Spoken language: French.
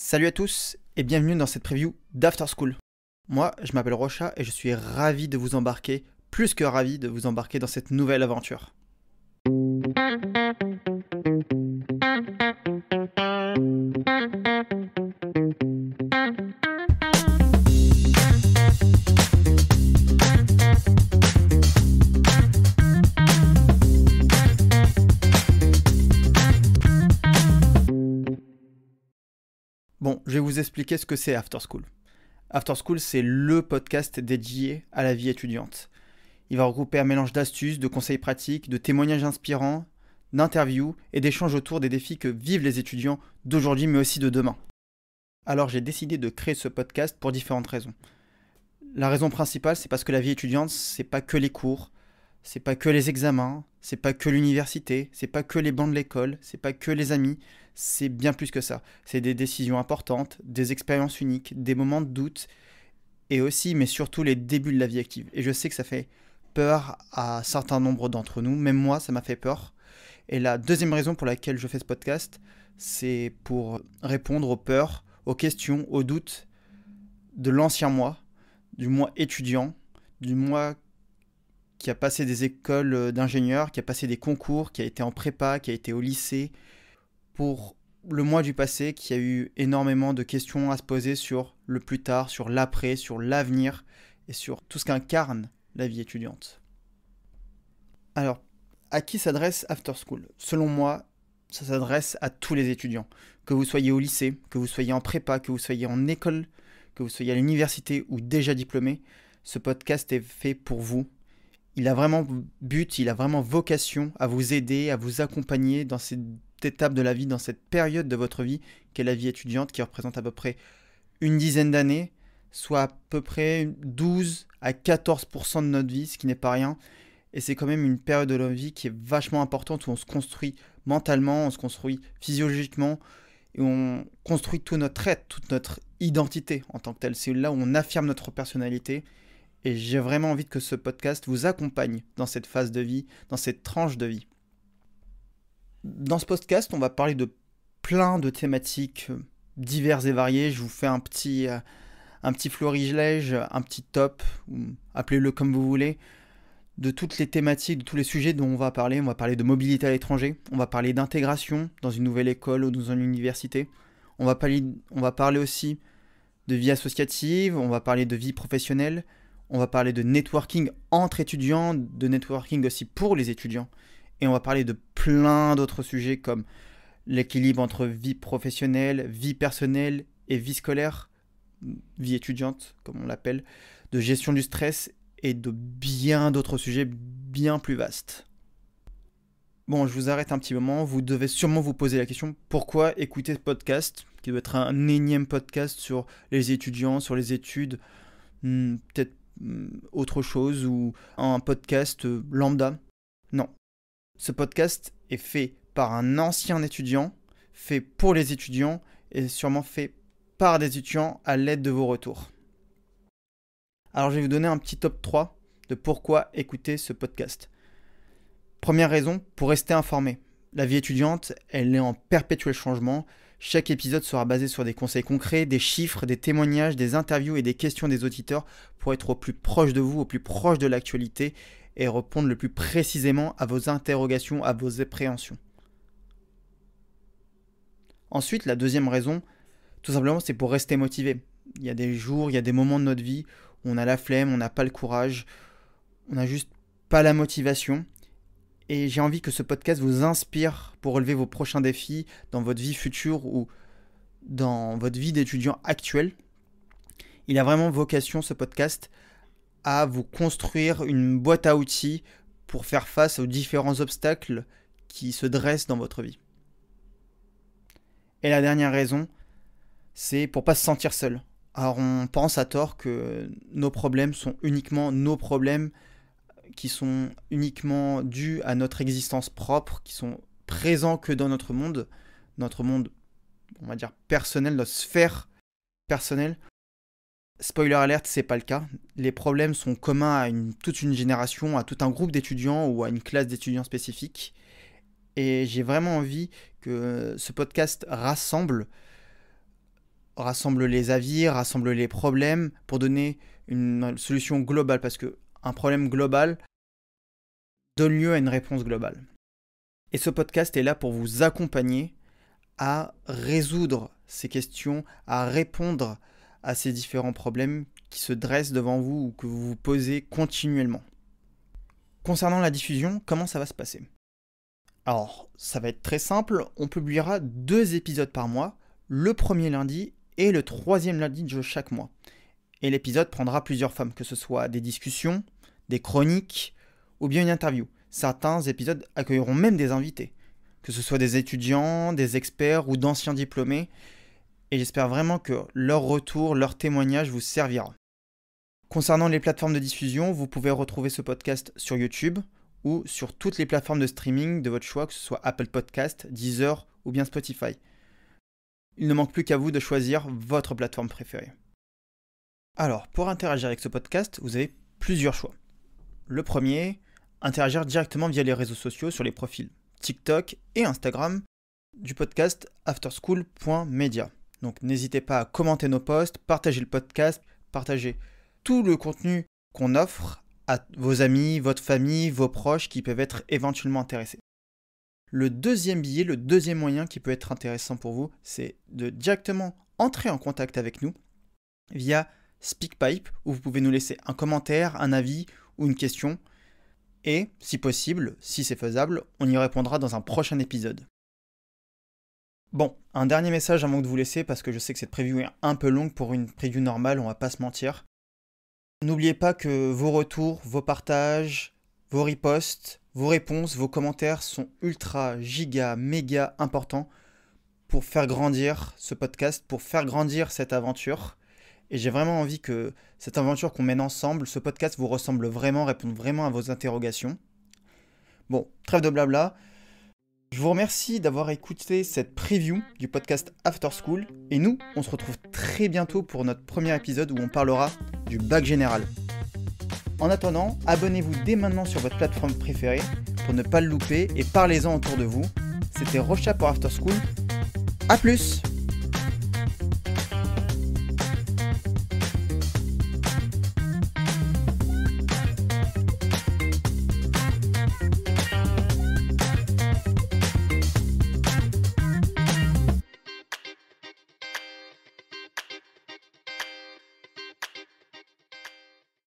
Salut à tous et bienvenue dans cette preview d'After School. Moi, je m'appelle Rocha et je suis ravi de vous embarquer, plus que ravi de vous embarquer dans cette nouvelle aventure. Bon, je vais vous expliquer ce que c'est After School. After School, c'est le podcast dédié à la vie étudiante. Il va regrouper un mélange d'astuces, de conseils pratiques, de témoignages inspirants, d'interviews et d'échanges autour des défis que vivent les étudiants d'aujourd'hui mais aussi de demain. Alors j'ai décidé de créer ce podcast pour différentes raisons. La raison principale, c'est parce que la vie étudiante, c'est pas que les cours, c'est pas que les examens, c'est pas que l'université, c'est pas que les bancs de l'école, c'est pas que les amis, c'est bien plus que ça. C'est des décisions importantes, des expériences uniques, des moments de doute, et aussi, mais surtout, les débuts de la vie active. Et je sais que ça fait peur à un certain nombre d'entre nous, même moi, ça m'a fait peur. Et la deuxième raison pour laquelle je fais ce podcast, c'est pour répondre aux peurs, aux questions, aux doutes de l'ancien moi, du moi étudiant, du moi qui a passé des écoles d'ingénieurs, qui a passé des concours, qui a été en prépa, qui a été au lycée, pour le moi du passé qui a eu énormément de questions à se poser sur le plus tard, sur l'après, sur l'avenir et sur tout ce qu'incarne la vie étudiante. Alors, à qui s'adresse After School ? Selon moi, ça s'adresse à tous les étudiants. Que vous soyez au lycée, que vous soyez en prépa, que vous soyez en école, que vous soyez à l'université ou déjà diplômé, ce podcast est fait pour vous. Il a vraiment but, il a vraiment vocation à vous aider, à vous accompagner dans cette étape de la vie, dans cette période de votre vie qu'est la vie étudiante qui représente à peu près une dizaine d'années, soit à peu près 12 à 14% de notre vie, ce qui n'est pas rien. Et c'est quand même une période de notre vie qui est vachement importante où on se construit mentalement, on se construit physiologiquement et on construit tout notre être, toute notre identité en tant que tel. C'est là où on affirme notre personnalité. Et j'ai vraiment envie que ce podcast vous accompagne dans cette phase de vie, dans cette tranche de vie. Dans ce podcast, on va parler de plein de thématiques diverses et variées. Je vous fais un petit florilège, un petit top, appelez-le comme vous voulez, de toutes les thématiques, de tous les sujets dont on va parler. On va parler de mobilité à l'étranger, on va parler d'intégration dans une nouvelle école ou dans une université. On va parler aussi de vie associative, on va parler de vie professionnelle. On va parler de networking entre étudiants, de networking aussi pour les étudiants. Et on va parler de plein d'autres sujets comme l'équilibre entre vie professionnelle, vie personnelle et vie scolaire, vie étudiante comme on l'appelle, de gestion du stress et de bien d'autres sujets bien plus vastes. Bon, je vous arrête un petit moment, vous devez sûrement vous poser la question pourquoi écouter ce podcast, qui doit être un énième podcast sur les étudiants, sur les études, peut-être autre chose ou un podcast lambda. Non. Ce podcast est fait par un ancien étudiant, fait pour les étudiants et sûrement fait par des étudiants à l'aide de vos retours. Alors je vais vous donner un petit top 3 de pourquoi écouter ce podcast. Première raison, pour rester informé. La vie étudiante, elle est en perpétuel changement. Chaque épisode sera basé sur des conseils concrets, des chiffres, des témoignages, des interviews et des questions des auditeurs pour être au plus proche de vous, au plus proche de l'actualité et répondre le plus précisément à vos interrogations, à vos appréhensions. Ensuite, la deuxième raison, tout simplement, c'est pour rester motivé. Il y a des jours, il y a des moments de notre vie où on a la flemme, on n'a pas le courage, on n'a juste pas la motivation. Et j'ai envie que ce podcast vous inspire pour relever vos prochains défis dans votre vie future ou dans votre vie d'étudiant actuel. Il a vraiment vocation, ce podcast, à vous construire une boîte à outils pour faire face aux différents obstacles qui se dressent dans votre vie. Et la dernière raison, c'est pour ne pas se sentir seul. Alors on pense à tort que nos problèmes sont uniquement nos problèmes, qui sont uniquement dus à notre existence propre, qui sont présents que dans notre monde, on va dire personnel, notre sphère personnelle. Spoiler alert, c'est pas le cas. Les problèmes sont communs à toute une génération, à tout un groupe d'étudiants ou à une classe d'étudiants spécifique. Et j'ai vraiment envie que ce podcast rassemble rassemble les avis, rassemble les problèmes pour donner une solution globale, parce qu'un problème global donne lieu à une réponse globale. Et ce podcast est là pour vous accompagner à résoudre ces questions, à répondre à ces différents problèmes qui se dressent devant vous ou que vous vous posez continuellement. Concernant la diffusion, comment ça va se passer ? Alors, ça va être très simple, on publiera 2 épisodes par mois, le premier lundi et le 3e lundi de chaque mois. Et l'épisode prendra plusieurs formes, que ce soit des discussions, des chroniques ou bien une interview. Certains épisodes accueilleront même des invités, que ce soit des étudiants, des experts ou d'anciens diplômés. Et j'espère vraiment que leur retour, leur témoignage vous servira. Concernant les plateformes de diffusion, vous pouvez retrouver ce podcast sur YouTube ou sur toutes les plateformes de streaming de votre choix, que ce soit Apple Podcast, Deezer ou bien Spotify. Il ne manque plus qu'à vous de choisir votre plateforme préférée. Alors, pour interagir avec ce podcast, vous avez plusieurs choix. Le premier, interagir directement via les réseaux sociaux sur les profils TikTok et Instagram du podcast afterschool.media. Donc n'hésitez pas à commenter nos posts, partager le podcast, partager tout le contenu qu'on offre à vos amis, votre famille, vos proches qui peuvent être éventuellement intéressés. Le deuxième biais, le deuxième moyen qui peut être intéressant pour vous, c'est de directement entrer en contact avec nous via SpeakPipe, où vous pouvez nous laisser un commentaire, un avis ou une question. Et, si possible, si c'est faisable, on y répondra dans un prochain épisode. Bon, un dernier message avant de vous laisser, parce que je sais que cette preview est un peu longue pour une preview normale, on va pas se mentir. N'oubliez pas que vos retours, vos partages, vos reposts, vos réponses, vos commentaires sont ultra, giga, méga importants pour faire grandir ce podcast, pour faire grandir cette aventure. Et j'ai vraiment envie que cette aventure qu'on mène ensemble, ce podcast vous ressemble vraiment, réponde vraiment à vos interrogations. Bon, trêve de blabla. Je vous remercie d'avoir écouté cette preview du podcast After School. Et nous, on se retrouve très bientôt pour notre premier épisode où on parlera du bac général. En attendant, abonnez-vous dès maintenant sur votre plateforme préférée pour ne pas le louper et parlez-en autour de vous. C'était Rocha pour After School. A plus!